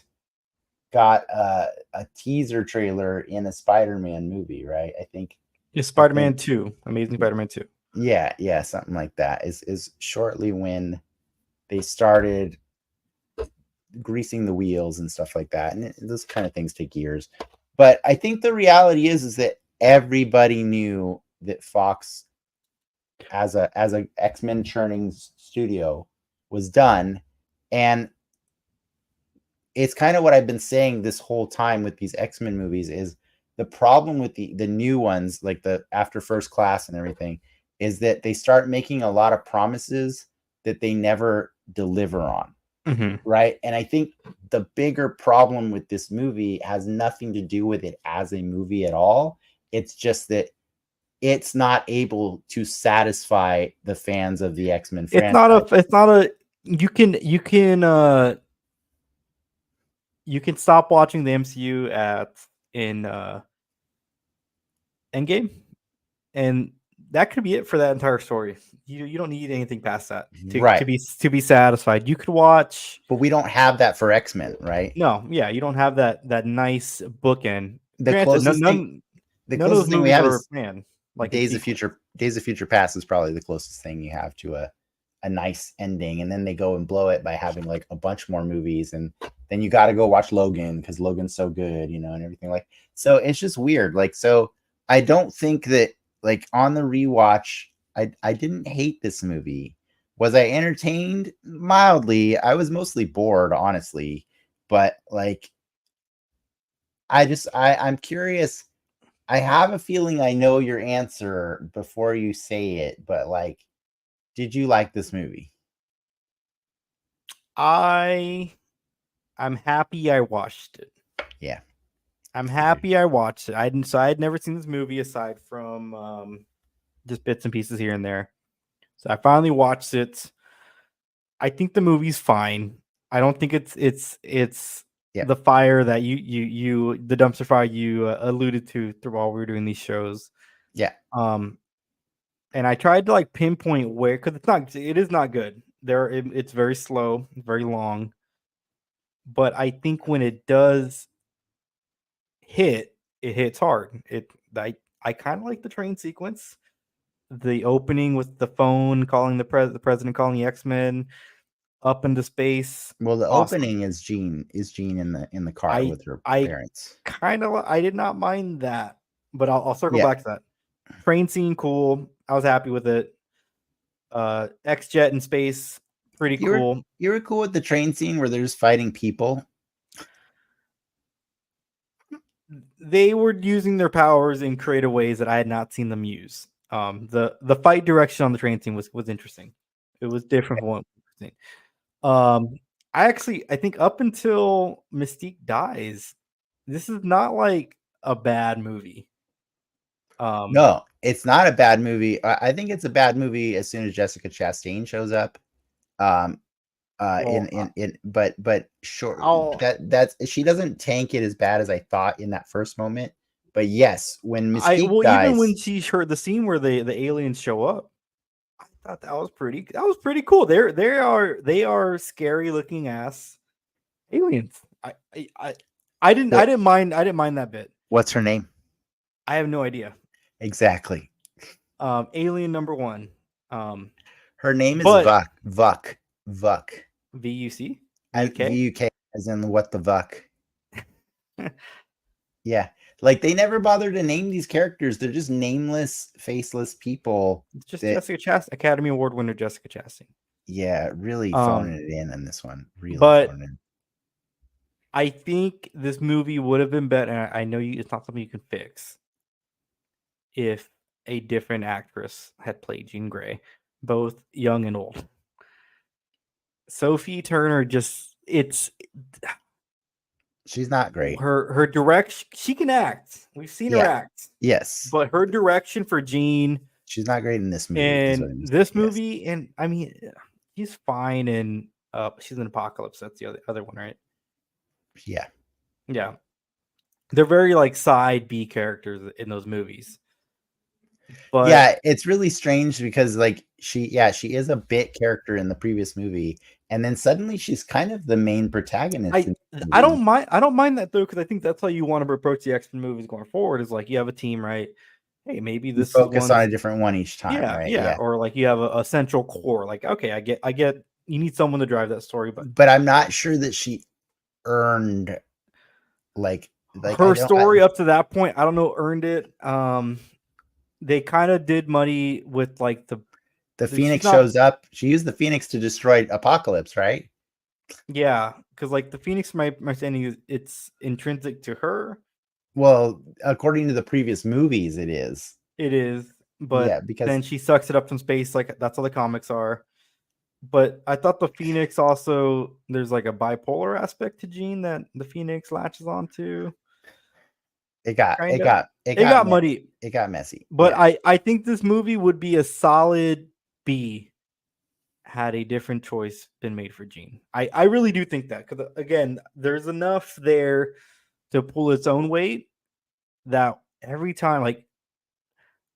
B: a teaser trailer in a Spider-Man movie, right? I think
A: It's Spider-Man 2, Amazing Spider-Man 2.
B: Yeah, something like that. Is shortly when they started greasing the wheels and stuff like that, and those kind of things take years. But I think the reality is that everybody knew that Fox, as a X-Men churning studio, was done, and it's kind of what I've been saying this whole time with these X-Men movies is the problem with the new ones, like the After First Class and everything, is that they start making a lot of promises that they never deliver on. Right. And I think the bigger problem with this movie has nothing to do with it as a movie at all. It's just that it's not able to satisfy the fans of the X-Men franchise.
A: It's not a you can stop watching the MCU in Endgame, and that could be it for that entire story. You don't need anything past that
B: Right.
A: to be satisfied. You could watch,
B: but we don't have that for X-Men, right?
A: No, yeah, you don't have that nice bookend.
B: The
A: Granted,
B: closest thing
A: none of those
B: we
A: movies
B: have
A: are
B: is
A: planned like
B: Days of Future Past is probably the closest thing you have to a nice ending, and then they go and blow it by having like a bunch more movies, and then you got to go watch Logan because Logan's so good, you know, and everything like. So it's just weird. Like, so I don't think that, like, on the rewatch, I didn't hate this movie. Was I entertained? Mildly. I was mostly bored, honestly, but like, I'm curious. I have a feeling I know your answer before you say it, but like, did you like this movie?
A: I'm happy I watched it.
B: Yeah.
A: I'm happy I watched it. I'd never seen this movie aside from just bits and pieces here and there. So I finally watched it. I think the movie's fine. I don't think it's
B: Yeah.
A: the fire that the dumpster fire you alluded to through while we were doing these shows.
B: Yeah.
A: And I tried to like pinpoint where, because it is not good. It's very slow, very long. But I think when it does hit, it hits hard. I kind of like the train sequence, the opening with the phone calling the president calling the X-Men up into space.
B: Well, the
A: Awesome.
B: opening is Jean in the car with her
A: I
B: parents.
A: I did not mind that, but I'll circle
B: Yeah.
A: back to that. Train scene, cool. I was happy with it. X-Jet in space, pretty cool.
B: You were cool with the train scene where they're just fighting people.
A: They were using their powers in creative ways that I had not seen them use. The fight direction on the train scene was interesting. It was different from what we've seen. I think up until Mystique dies, this is not like a bad movie.
B: No, it's not a bad movie. I think it's a bad movie as soon as Jessica Chastain shows up. But sure, that's she doesn't tank it as bad as I thought in that first moment. But yes, when Mystique dies,
A: even when she heard the scene where the aliens show up, I thought that was pretty cool. They are scary looking ass aliens. I didn't mind that bit.
B: What's her name?
A: I have no idea.
B: Exactly.
A: Alien number 1.
B: Her name is Vuk.
A: VUC?
B: VUK, as in what the Vuk. Yeah. Like they never bother to name these characters. They're just nameless, faceless people.
A: It's just Jessica Chastain, Academy Award winner Jessica Chastain.
B: Yeah, really phoning it in this one. Really
A: but
B: phoning in.
A: I think this movie would have been better. And I know it's not something you can fix if a different actress had played Jean Grey, both young and old. Sophie Turner
B: she's not great.
A: Her direction, she can act. We've seen her act.
B: Yes.
A: But her direction for Jean,
B: she's not great in this movie.
A: And this movie, and I mean, she's fine in she's in Apocalypse. That's the other one, right?
B: Yeah.
A: Yeah. They're very like side B characters in those movies. But
B: yeah, it's really strange because like she is a bit character in the previous movie, and then suddenly she's kind of the main protagonist.
A: I don't mind that though, because I think that's how you want to approach the X-Men movies going forward. Is like you have a team, right? Hey, maybe this
B: focus on a different one each time, right?
A: Yeah, or like you have a central core. Like, okay, I get you need someone to drive that story,
B: but I'm not sure that she earned like
A: her story up to that point. I don't know, earned it. They kind of did muddy with like
B: the Phoenix shows up. She used the Phoenix to destroy Apocalypse, right?
A: Yeah, because like the Phoenix, my understanding is it's intrinsic to her.
B: Well, according to the previous movies, it is.
A: It is, but yeah, because then she sucks it up from space. Like that's how the comics are. But I thought the Phoenix also there's like a bipolar aspect to Jean that the Phoenix latches onto.
B: It got
A: muddy.
B: It got messy.
A: But yeah. I think this movie would be a solid B had a different choice been made for Jean. I really do think that, because again, there's enough there to pull its own weight that every time, like,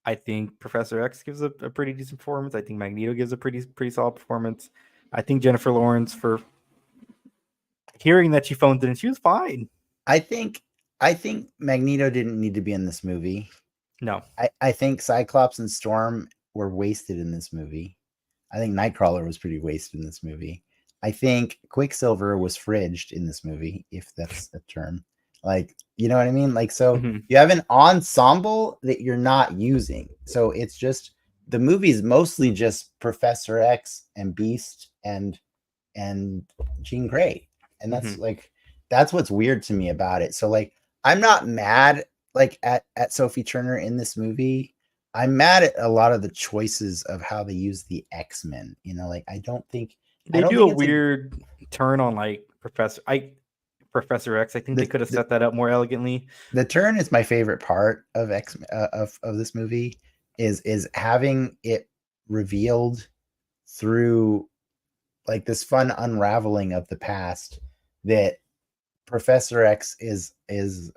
A: I think Professor X gives a pretty decent performance. I think Magneto gives a pretty solid performance. I think Jennifer Lawrence, for hearing that she phoned in, she was fine.
B: I think Magneto didn't need to be in this movie.
A: No.
B: I think Cyclops and Storm were wasted in this movie. I think Nightcrawler was pretty wasted in this movie. I think Quicksilver was fridged in this movie, if that's a term. Like, you know what I mean? Like, so you have an ensemble that you're not using. So it's just, the movie's mostly just Professor X and Beast and Jean Grey. And that's that's what's weird to me about it. So like, I'm not mad like at Sophie Turner in this movie. I'm mad at a lot of the choices of how they use the X-Men. You know, like I don't think
A: they do a weird turn on like Professor X. I think they could have set that up more elegantly.
B: The turn is my favorite part of of this movie is having it revealed through like this fun unraveling of the past that Professor X is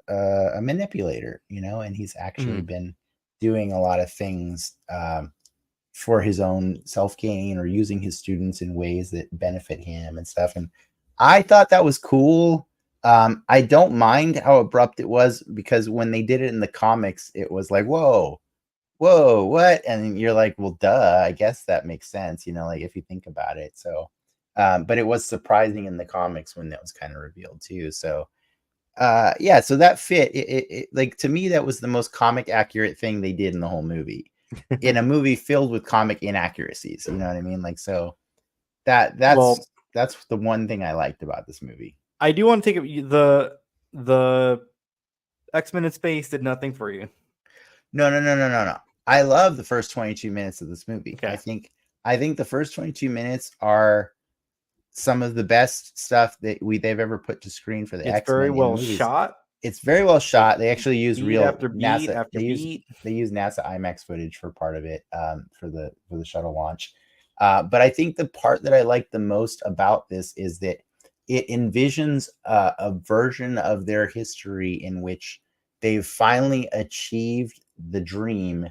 B: a manipulator, you know, and he's actually
A: Mhm.
B: been doing a lot of things for his own self gain or using his students in ways that benefit him and stuff. And I thought that was cool. I don't mind how abrupt it was because when they did it in the comics, it was like, whoa, what? And you're like, well, duh, I guess that makes sense, you know, like if you think about it. So, but it was surprising in the comics when that was kind of revealed too. So, yeah, so that fit. Like to me, that was the most comic accurate thing they did in the whole movie, in a movie filled with comic inaccuracies. You know what I mean? Like, so
A: Well,
B: that's the one thing I liked about this movie.
A: I do want to take the X-Men in space did nothing for you.
B: No. I love the first 22 minutes of this movie.
A: Okay.
B: I think the first 22 minutes are some of the best stuff that they've ever put to screen for the
A: It's very
B: X-Men in
A: well
B: movies.
A: shot.
B: It's very well shot. They actually use
A: Beat
B: real
A: after beat
B: NASA.
A: after beat.
B: They use NASA IMAX footage for part of it, for the shuttle launch. But I think the part that I like the most about this is that it envisions a version of their history in which they've finally achieved the dream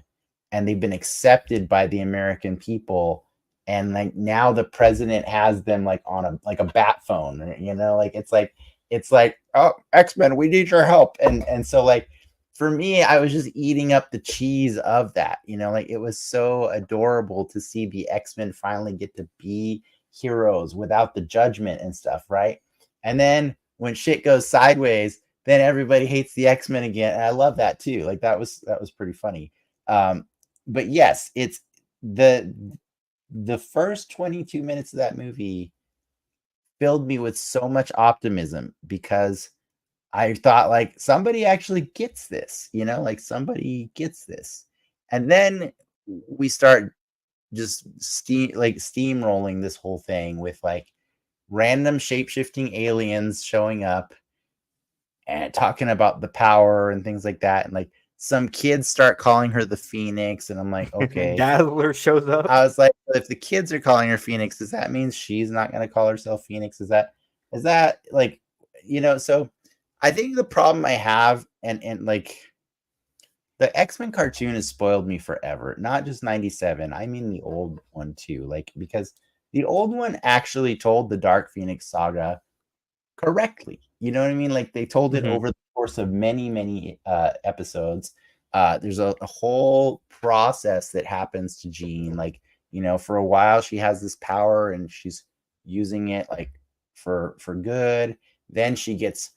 B: and they've been accepted by the American people. And like now the president has them like on a bat phone, you know, like it's like, oh, X-Men, we need your help. And so like for me, I was just eating up the cheese of that, you know, like it was so adorable to see the X-Men finally get to be heroes without the judgment and stuff, right? And then when shit goes sideways, then everybody hates the X-Men again. And I love that too. Like that was pretty funny. But yes, it's the the first 22 minutes of that movie filled me with so much optimism because I thought like somebody actually gets this, you know, like somebody gets this. And then we start just steamrolling this whole thing with like random shape-shifting aliens showing up and talking about the power and things like that. And like some kids start calling her the Phoenix, and I'm like, okay.
A: Dazzler shows up.
B: I was like, if the kids are calling her Phoenix, does that mean she's not going to call herself Phoenix? Is that like, you know? So I think the problem I have, and like the X-Men cartoon has spoiled me forever. Not just 97. I mean the old one too. Like because the old one actually told the Dark Phoenix saga correctly. You know what I mean? Like they told it
A: Mhm.
B: over the course of many episodes. There's a whole process that happens to Jean. Like, you know, for a while she has this power and she's using it like for good. Then she gets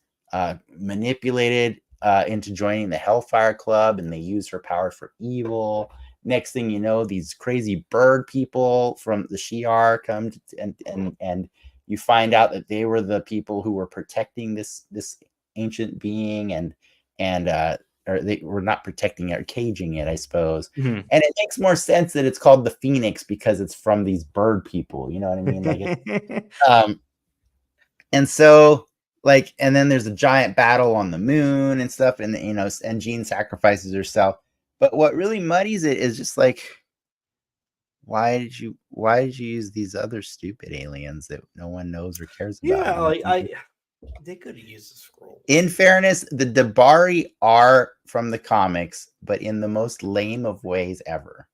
B: manipulated into joining the Hellfire Club, and they use her power for evil. Next thing you know, these crazy bird people from the Shi'ar come to, and you find out that they were the people who were protecting this ancient being, and or they were not protecting it or caging it, I suppose.
A: Mhm.
B: And it makes more sense that it's called the Phoenix because it's from these bird people. You know what I mean? Like it's and so like, and then there's a giant battle on the moon and stuff, and you know, and Jean sacrifices herself. But what really muddies it is just like, why did you use these other stupid aliens that no one knows or cares about?
A: Yeah,
B: You know
A: like
B: what I mean?
A: they could have used the scrolls.
B: In fairness, the Dabari are from the comics, but in the most lame of ways ever.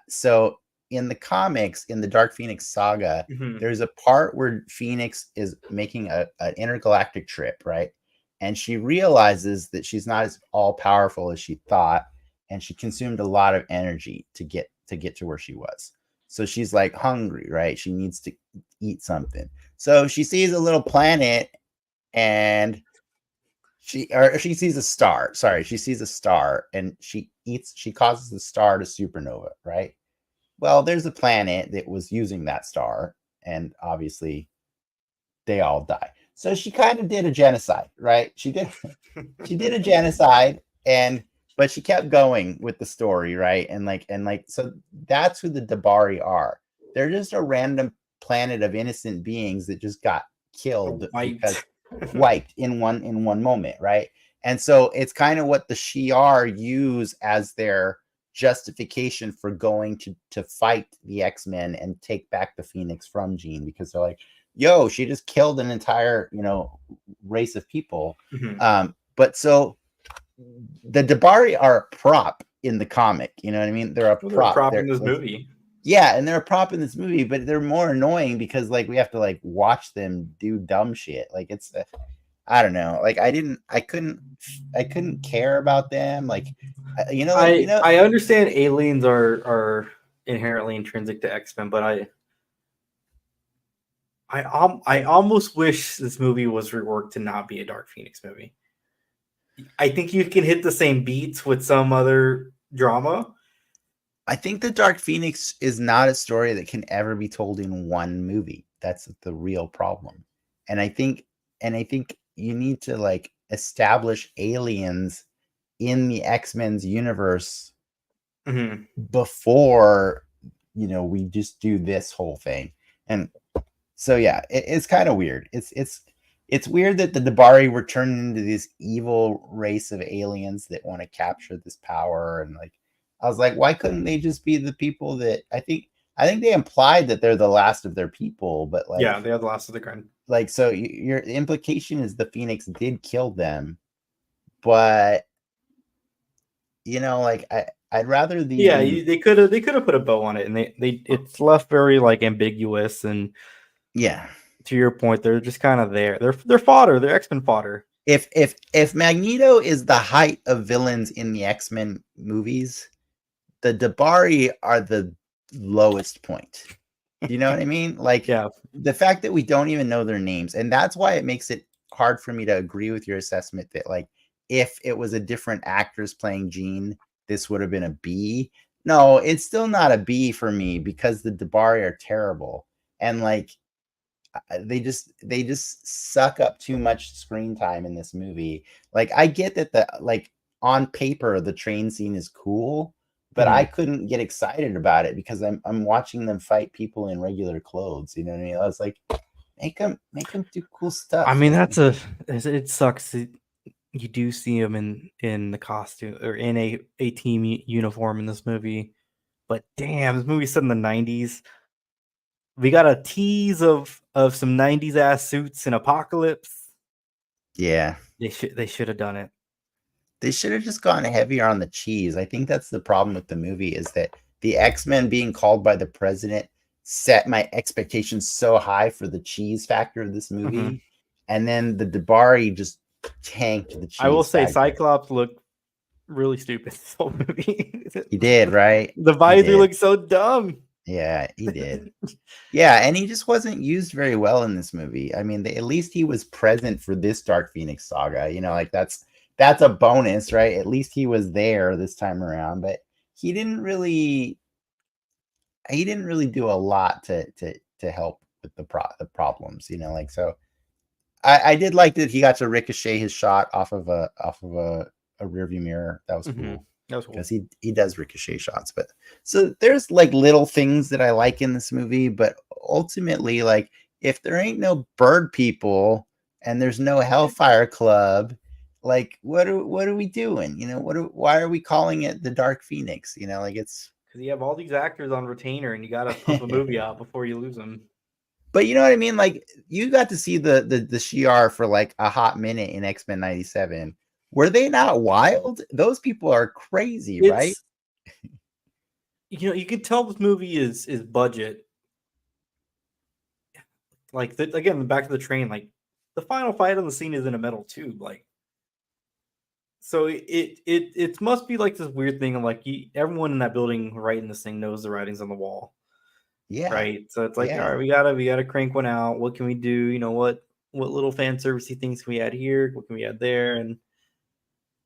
B: So in the comics, in the Dark Phoenix saga,
A: Mhm.
B: there's a part where Phoenix is making an intergalactic trip, right? And she realizes that she's not as all powerful as she thought, and she consumed a lot of energy to get to where she was. So she's like hungry, right? She needs to eat something. So she sees a little planet, and she sees a star. Sorry, she sees a star, and she causes the star to supernova, right? Well, there's a planet that was using that star, and obviously they all die. So she kind of did a genocide, right? She did a genocide, and but she kept going with the story, right? And so that's who the Dabari are. They're just a random planet of innocent beings that just got killed because
A: Wiped.
B: wiped in one moment, right? And so it's kind of what the Shi'ar use as their justification for going to fight the X-Men and take back the Phoenix from Jean, because they're like, yo, she just killed an entire, race of people.
A: Mhm.
B: But so the Dabari are a prop in the comic, you know what I mean? They're a
A: Well, they're a
B: prop.
A: prop in
B: They're
A: this
B: like,
A: movie.
B: yeah, and they're a prop in this movie, but they're more annoying because like we have to like watch them do dumb shit. Like it's I don't know. Like I couldn't care about them. Like
A: I understand aliens are inherently intrinsic to X-Men, but I almost wish this movie was reworked to not be a Dark Phoenix movie. I think you can hit the same beats with some other drama.
B: I think the Dark Phoenix is not a story that can ever be told in one movie. That's the real problem. And I think you need to like establish aliens in the X-Men's universe
A: Mm-hmm.
B: before we just do this whole thing. And so yeah, it's kind of weird. It's weird that the Dabari were turned into this evil race of aliens that want to capture this power. And like I was like, why couldn't they just be the people that I think they implied that they're the last of their people, but like
A: Yeah, they are the last of the kind.
B: like so your implication is the Phoenix did kill them, but like I'd rather
A: Yeah, they could have put a bow on it, and they it's left very like ambiguous. And
B: yeah.
A: to your point, they're just kind of there. They're fodder. They're X-Men fodder.
B: If Magneto is the height of villains in the X-Men movies, the Dabari are the lowest point. You know what I mean? Like
A: Yeah.
B: the fact that we don't even know their names, and that's why it makes it hard for me to agree with your assessment that like if it was a different actress playing Jean, this would have been a B. No, it's still not a B for me because the Dabari are terrible. And like they just suck up too much screen time in this movie. Like I get that the like on paper the train scene is cool, but I
A: Mhm.
B: couldn't get excited about it because I'm watching them fight people in regular clothes. You know what I mean? I was like, make them do cool stuff.
A: I mean,
B: Like,
A: it sucks. You do see him in the costume or in a team uniform in this movie, but damn, this movie's set in the 90s. We got a tease of some 90s ass suits in Apocalypse.
B: yeah,
A: They should have done it.
B: they should have just gone heavier on the cheese. I think that's the problem with the movie is that the X-Men being called by the president set my expectations so high for the cheese factor of this movie.
A: Mhm.
B: And then the Dabari just tanked the
A: I will
B: cheese
A: say
B: factor.
A: Cyclops looked really stupid this whole movie.
B: He did, right?
A: The
B: He
A: visor
B: did.
A: looked so dumb.
B: Yeah, he did. Yeah, and he just wasn't used very well in this movie. I mean, at least he was present for this Dark Phoenix saga. Like that's a bonus, right? At least he was there this time around, but he didn't really do a lot to help with the problems, like so. I did like that he got to ricochet his shot off of a rearview mirror. That was
A: Mhm.
B: cool
A: That was cool.
B: because he does ricochet shots. But so there's like little things that I like in this movie, but ultimately, like if there ain't no bird people and there's no Hellfire Club, like what are we doing? Why are we calling it the Dark Phoenix? Like it's
A: Because you have all these actors on retainer, and you got to pump a movie out before you lose them.
B: But you know what I mean? Like you got to see the Shi'ar for like a hot minute in X-Men 97. Were they not wild? Those people are crazy, right?
A: It's you can tell this movie is budget. Like again, the back of the train, like the final fight on the scene is in a metal tube, like so it must be like this weird thing of like everyone in that building writing this thing knows the writings on the wall,
B: Yeah.
A: right? So it's like, all
B: Yeah.
A: right, we gotta crank one out. What can we do? What little fan servicey things can we add here? What can we add there? And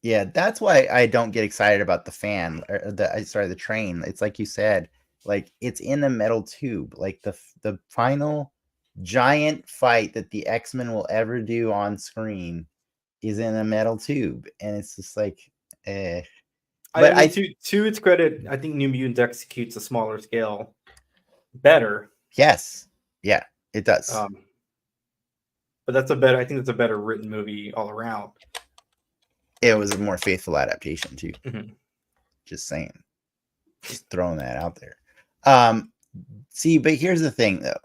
B: Yeah, that's why I don't get excited about the fan or the train. It's like you said, like it's in a metal tube. Like the final giant fight that the X-Men will ever do on screen is in a metal tube, and it's just like, eh.
A: I
B: But
A: mean, to its credit, I think New Mutants executes a smaller scale better.
B: yes, yeah, it does.
A: Um, but that's a better. I think that's a better written movie all around.
B: It was a more faithful adaptation too.
A: Mhm.
B: Just saying. Just throwing that out there. See, but here's the thing though.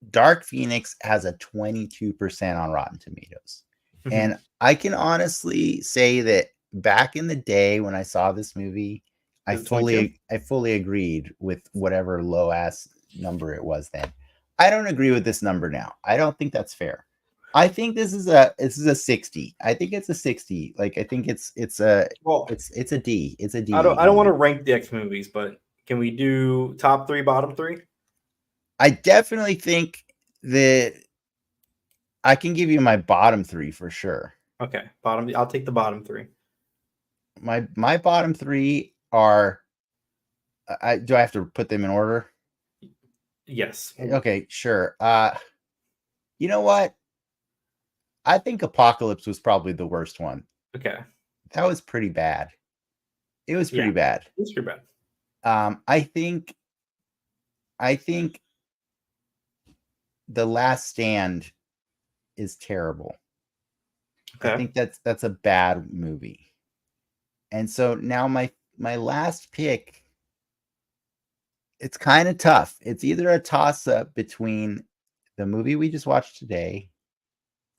B: Dark Phoenix has a 22% on Rotten Tomatoes. And I can honestly say that back in the day when I saw this movie, I
A: Is it 22?
B: fully agreed with whatever low ass number it was then. I don't agree with this number now. I don't think that's fair. I think this is a 60. I think it's a 60. Like I think it's a
A: Well,
B: it's a D. It's a D.
A: I don't want to rank the X movies, but can we do top 3, bottom 3?
B: I definitely think that I can give you my bottom 3 for sure.
A: Okay, bottom. I'll take the bottom 3.
B: My bottom 3 are. Do I have to put them in order?
A: Yes.
B: Okay, sure. You know what? I think Apocalypse was probably the worst one.
A: Okay.
B: That was pretty bad. It was pretty bad.
A: It's pretty bad.
B: I think The Last Stand is terrible. Okay. I think that's a bad movie. And so now my last pick, it's kind of tough. It's either a toss up between the movie we just watched today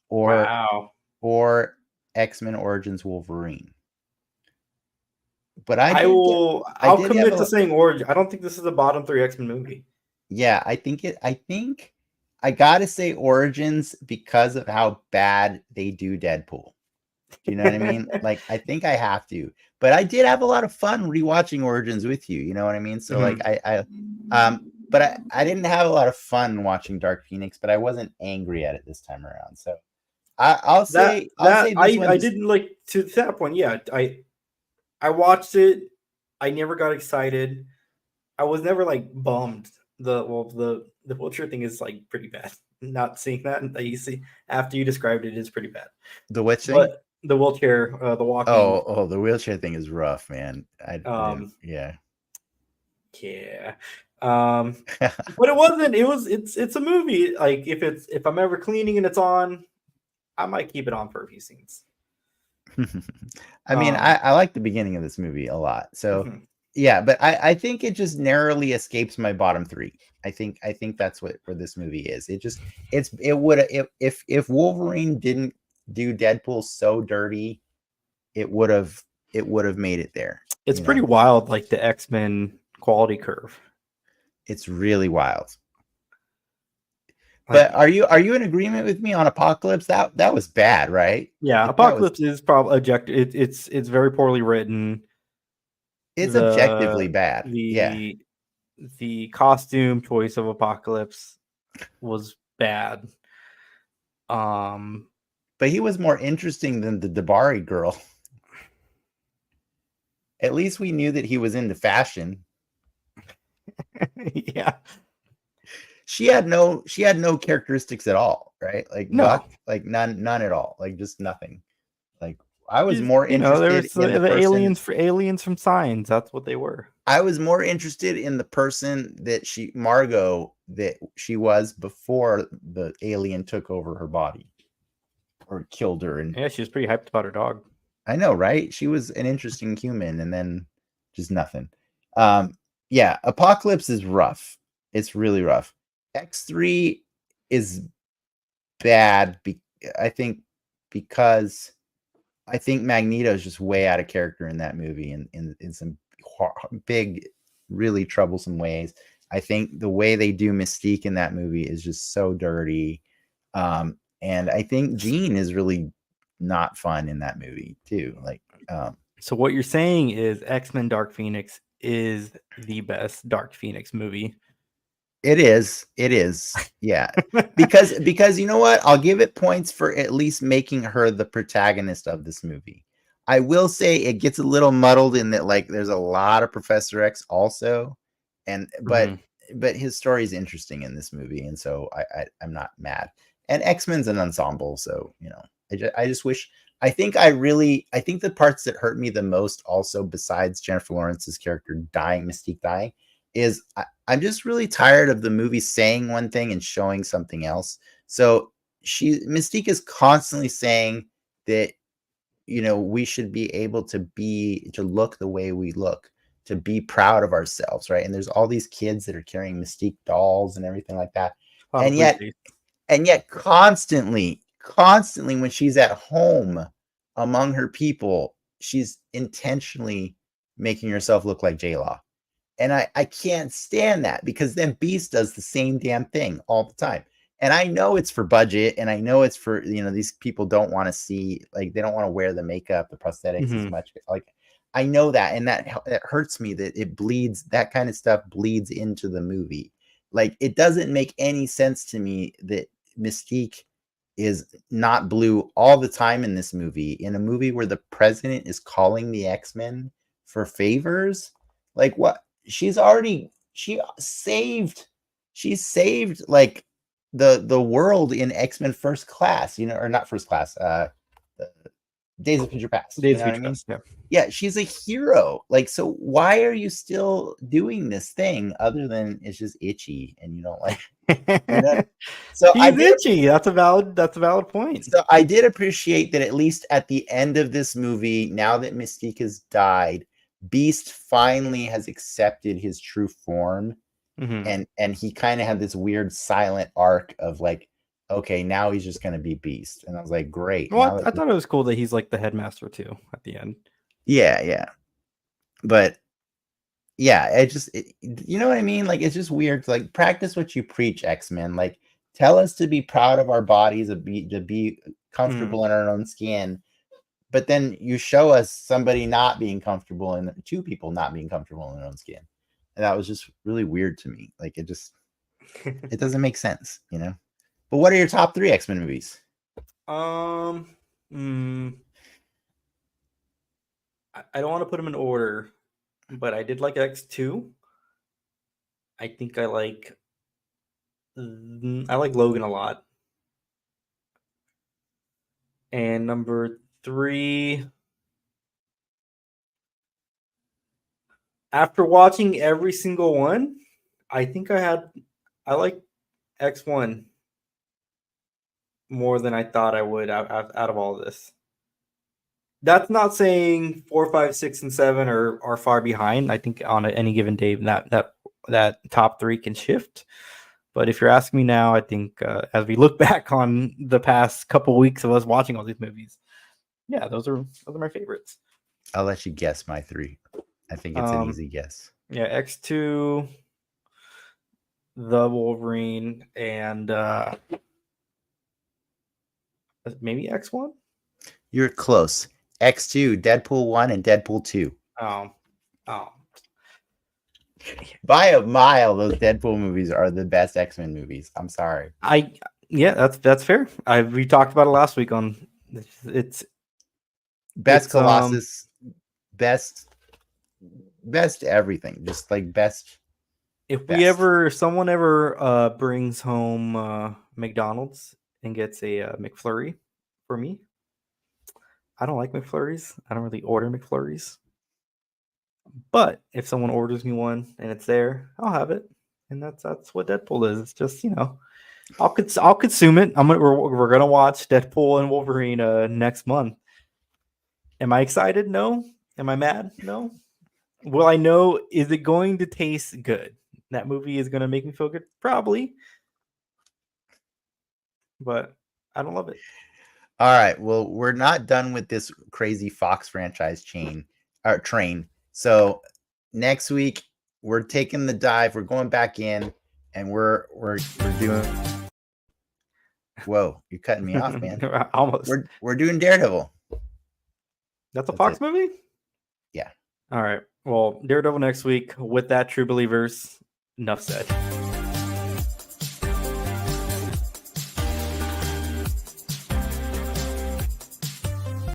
B: or X-Men Origins Wolverine. But
A: I'll commit to saying Origin. I don't think this is a bottom 3 X-Men movie.
B: Yeah, I think I gotta say Origins because of how bad they do Deadpool. Do you know what I mean? Like, I think I have to. But I did have a lot of fun rewatching Origins with you. You know what I mean? So like but I didn't have a lot of fun watching Dark Phoenix, but I wasn't angry at it this time around. So I'll say
A: I didn't like to that point. Yeah, I watched it. I never got excited. I was never like bummed. The wheelchair thing is like pretty bad. Not seeing that you see after you described it is pretty bad.
B: The which thing?
A: The wheelchair, the walking.
B: Oh, the wheelchair thing is rough, man.
A: Yeah. But it wasn't. It's a movie. Like if I'm ever cleaning and it's on, I might keep it on for a few scenes.
B: I mean, I like the beginning of this movie a lot. So yeah, but I think it just narrowly escapes my bottom 3. I think that's where this movie is. It would if Wolverine didn't do Deadpool so dirty, it would have made it there.
A: It's pretty wild, like the X-Men quality curve.
B: It's really wild. But are you in agreement with me on Apocalypse? That was bad, right?
A: Yeah, Apocalypse is probably objective. It's very poorly written.
B: It's objectively bad.
A: The costume choice of Apocalypse was bad.
B: But he was more interesting than the Dabari girl. At least we knew that he was into fashion.
A: Yeah.
B: She had no characteristics at all, right? Like
A: no,
B: Buck, like none at all. Like just nothing. Like I was more interested in
A: the aliens from Signs. That's what they were.
B: I was more interested in the person that Margot was before the alien took over her body or killed her. And
A: yeah, she was pretty hyped about her dog.
B: I know, right? She was an interesting human, and then just nothing. Yeah, Apocalypse is rough. It's really rough. X3 is bad. I think because I think Magneto is just way out of character in that movie, and in some big, really troublesome ways. I think the way they do Mystique in that movie is just so dirty. And I think Jean is really not fun in that movie too. Like,
A: so what you're saying is X-Men Dark Phoenix is the best Dark Phoenix movie.
B: It is. Yeah. because you know what? I'll give it points for at least making her the protagonist of this movie. I will say it gets a little muddled in that, like, there's a lot of Professor X also, but his story is interesting in this movie, and so I'm not mad. And X-Men's an ensemble, so I just wish. I think the parts that hurt me the most, also besides Jennifer Lawrence's character Mystique dying, is I'm just really tired of the movie saying one thing and showing something else. So Mystique is constantly saying that we should be able to look the way we look. to be proud of ourselves, right? And there's all these kids that are carrying Mystique dolls and everything like that. And yet constantly when she's at home among her people, she's intentionally making herself look like J-Law. And I can't stand that, because then Beast does the same damn thing all the time. And I know it's for budget, and I know it's for, these people don't want to see, like, they don't want to wear the makeup, the prosthetics as much. Like, I know that, and that hurts me that it bleeds, that kind of stuff bleeds into the movie. Like, it doesn't make any sense to me that Mystique is not blue all the time in this movie, in a movie where the president is calling the X-Men for favors. Like, what? She saved like the world in X-Men First Class, or not First Class, Days of Future Past.
A: Days of Future Past, yeah.
B: Yeah, she's a hero. Like, so why are you still doing this thing other than it's just itchy and you don't like it? So
A: he's itchy. That's a valid point.
B: So I did appreciate that at least at the end of this movie, now that Mystique has died, Beast finally has accepted his true form, and he kind of had this weird silent arc of like, okay, now he's just going to be Beast. And I was like, great.
A: Well, I thought it was cool that he's like the headmaster too at the end.
B: Yeah. But yeah, you know what I mean? Like, it's just weird. Like, practice what you preach, X-Men. Like, tell us to be proud of our bodies, to be comfortable in our own skin. But then you show us somebody not being comfortable, and two people not being comfortable in their own skin. And that was just really weird to me. Like, it doesn't make sense, But what are your top 3 X-Men movies?
A: I don't want to put them in order, but I did like X2. I think I like Logan a lot. And number 3, after watching every single one, I think I like X1 more than I thought I would out of all of this. That's not saying 4, 5, 6, and 7 are far behind. I think on any given day that top 3 can shift. But if you're asking me now, I think as we look back on the past couple weeks of us watching all these movies, yeah, those are my favorites.
B: I'll let you guess my 3. I think it's an easy guess.
A: Yeah, X2, the Wolverine, and maybe X1.
B: You're close. X2, Deadpool 1, and Deadpool 2.
A: Oh.
B: By a mile, those Deadpool movies are the best X-Men movies. I'm sorry.
A: That's fair. We talked about it last week on it's
B: best Colossus, best everything. Just like best.
A: If someone ever brings home McDonald's and gets a McFlurry for me, I don't like McFlurries. I don't really order McFlurries. But if someone orders me one and it's there, I'll have it. And that's what Deadpool is. It's just, I'll consume it. We're gonna watch Deadpool and Wolverine next month. Am I excited? No. Am I mad? No. Will I know? Is it going to taste good? That movie is gonna make me feel good, probably. But I don't love it.
B: All right. Well, we're not done with this crazy Fox franchise train. So next week we're taking the dive. We're going back in, and we're doing. Whoa, you're cutting me off, man.
A: Almost.
B: We're doing Daredevil.
A: That's a Fox movie?
B: Yeah.
A: All right. Well, Daredevil next week. With that, True Believers. Enough said.